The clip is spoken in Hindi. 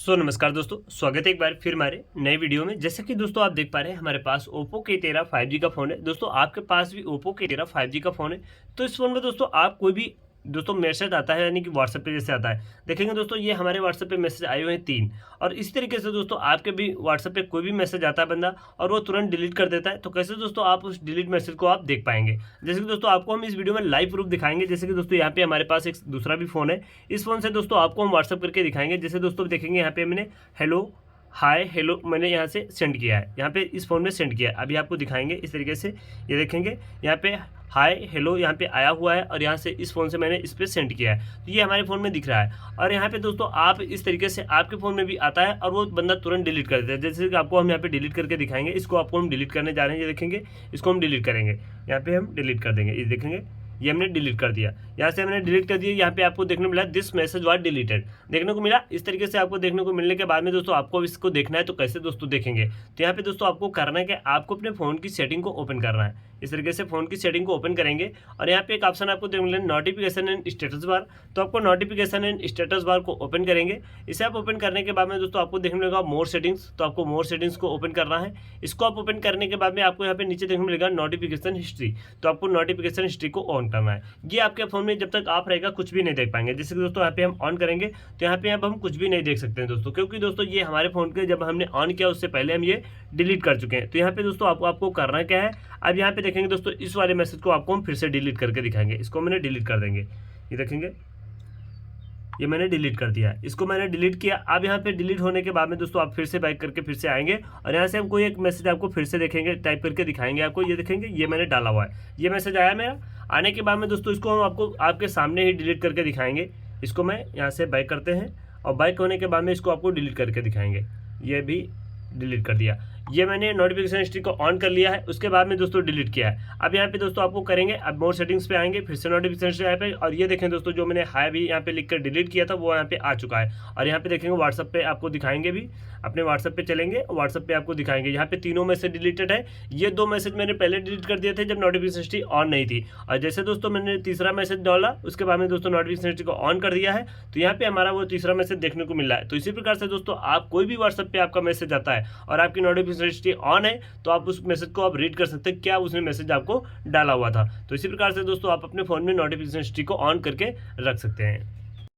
नमस्कार दोस्तों, स्वागत है एक बार फिर हमारे नए वीडियो में। जैसे कि दोस्तों आप देख पा रहे हैं हमारे पास Oppo K13 5G का फ़ोन है। दोस्तों आपके पास भी Oppo K13 5G का फ़ोन है। तो इस फ़ोन में दोस्तों आप कोई भी मैसेज आता है, यानी कि व्हाट्सएप पे जैसे आता है, देखेंगे दोस्तों ये हमारे व्हाट्सएप पे मैसेज आए हुए हैं 3। और इस तरीके से दोस्तों आपके भी व्हाट्सएप पे कोई भी मैसेज आता है बंदा और वो तुरंत डिलीट कर देता है। तो कैसे दोस्तों आप उस डिलीट मैसेज को आप देख पाएंगे, जैसे कि दोस्तों आपको हम इस वीडियो में लाइव प्रूफ दिखाएंगे। जैसे कि दोस्तों यहाँ पे हमारे पास एक दूसरा भी फ़ोन है, इस फ़ोन से दोस्तों आपको हम व्हाट्सएप करके दिखाएंगे। जैसे दोस्तों देखेंगे यहाँ पे मैंने हेलो हाय हेलो मैंने यहाँ से सेंड किया है, यहाँ पे इस फ़ोन में सेंड किया है। अभी आपको दिखाएंगे इस तरीके से, ये देखेंगे यहाँ पे हाय हेलो यहाँ पे आया हुआ है और यहाँ से इस फ़ोन से मैंने इस पर सेंड किया है, तो ये हमारे फ़ोन में दिख रहा है। और यहाँ पे दोस्तों आप इस तरीके से आपके फ़ोन में भी आता है और वो बंदा तुरंत डिलीट कर देता है। जैसे कि आपको हम यहाँ पे डिलीट करके दिखाएंगे, इसको आपको हम डिलीट करने जा रहे हैं। ये देखेंगे, इसको हम डिलीट करेंगे, यहाँ पे हम डिलीट कर देंगे। ये देखेंगे ये हमने डिलीट कर दिया, यहाँ से हमने डिलीट कर दिया। यहाँ पे आपको देखने मिला दिस मैसेज वाज डिलीटेड, देखने को मिला। इस तरीके से आपको देखने को मिलने के बाद में दोस्तों आपको इसको देखना है, तो कैसे दोस्तों देखेंगे, तो यहाँ पे दोस्तों आपको करना है कि आपको अपने फ़ोन की सेटिंग को ओपन करना है। इस तरीके से फ़ोन की सेटिंग को ओपन करेंगे और यहाँ पे एक ऑप्शन आपको देखने मिलेगा नोटिफिकेशन एंड स्टेटस बार। तो आपको नोटिफिकेशन एंड स्टेटस बार को ओपन करेंगे। इसे आप ओपन करने के बाद में दोस्तों आपको देखने मिलेगा मोर सेटिंग्स, तो आपको मोर सेटिंग्स को ओपन करना है। इसको आप ओपन करने के बाद में आपको यहाँ पे नीचे देखने मिलेगा नोटिफिकेशन हिस्ट्री, तो आपको नोटिफिकेशन हिस्ट्री को ऑन करना है। ये आपके फ़ोन में जब तक ऑफ रहेगा कुछ भी नहीं देख पाएंगे। जैसे कि दोस्तों यहाँ पे हम ऑन करेंगे तो यहाँ पे अब हम कुछ भी नहीं देख सकते हैं दोस्तों, क्योंकि दोस्तों ये हमारे फ़ोन के जब हमने ऑन किया उससे पहले हम ये डिलीट कर चुके हैं। तो यहाँ पे दोस्तों आपको करना क्या है, अब यहाँ पे देखेंगे दोस्तों इस वाले मैसेज को आपको हम फिर से डिलीट करके दिखाएंगे। इसको मैंने डिलीट कर देंगे, ये देखेंगे ये मैंने डिलीट कर दिया है, इसको मैंने डिलीट किया। अब यहाँ पे डिलीट होने के बाद में दोस्तों आप फिर से बैक करके फिर से आएंगे और यहाँ से हम कोई एक मैसेज आपको फिर से देखेंगे, टाइप करके दिखाएंगे आपको। ये देखेंगे ये मैंने डाला हुआ है, ये मैसेज आया मेरा। आने के बाद में दोस्तों इसको हम आपको आपके सामने ही डिलीट करके दिखाएंगे। इसको मैं यहाँ से बैक करते हैं और बैक होने के बाद में इसको आपको डिलीट करके दिखाएंगे। ये भी डिलीट कर दिया, ये मैंने नोटिफिकेशन हिस्ट्री को ऑन कर लिया है, उसके बाद में दोस्तों डिलीट किया है। अब यहाँ पे दोस्तों आपको करेंगे, अब मोर सेटिंग्स पे आएंगे, फिर से नोटिफिकेशन हिस्ट्री यहाँ पे, और ये देखें दोस्तों जो मैंने हाय भी यहाँ पे लिख कर डिलीट किया था वो यहाँ पे आ चुका है। और यहाँ पे देखेंगे व्हाट्सअप पे आपको दिखाएंगे भी, अपने व्हाट्सअप पे चलेंगे, व्हाट्सअप पे आपको दिखाएंगे। यहाँ पे तीनों मैसेज डिलीटेड है। ये 2 मैसेज मैंने पहले डिलीट कर दिए थे जब नोटिफिकेशन हिस्ट्री ऑन नहीं थी, और जैसे दोस्तों मैंने तीसरा मैसेज डाला उसके बाद में दोस्तों नोटिफिकेशन हिस्ट्री को ऑन कर दिया है, तो यहाँ पे हमारा वो तीसरा मैसेज देखने को मिल रहा है। तो इसी प्रकार से दोस्तों आप कोई भी व्हाट्सअप पे आपका मैसेज आता है और आपकी नोटिफिकेशन हिस्ट्री ऑन है, तो आप उस मैसेज को आप रीड कर सकते हैं क्या उसने मैसेज आपको डाला हुआ था। तो इसी प्रकार से दोस्तों आप अपने फ़ोन में नोटिफिकेशन हिस्ट्री को ऑन करके रख सकते हैं।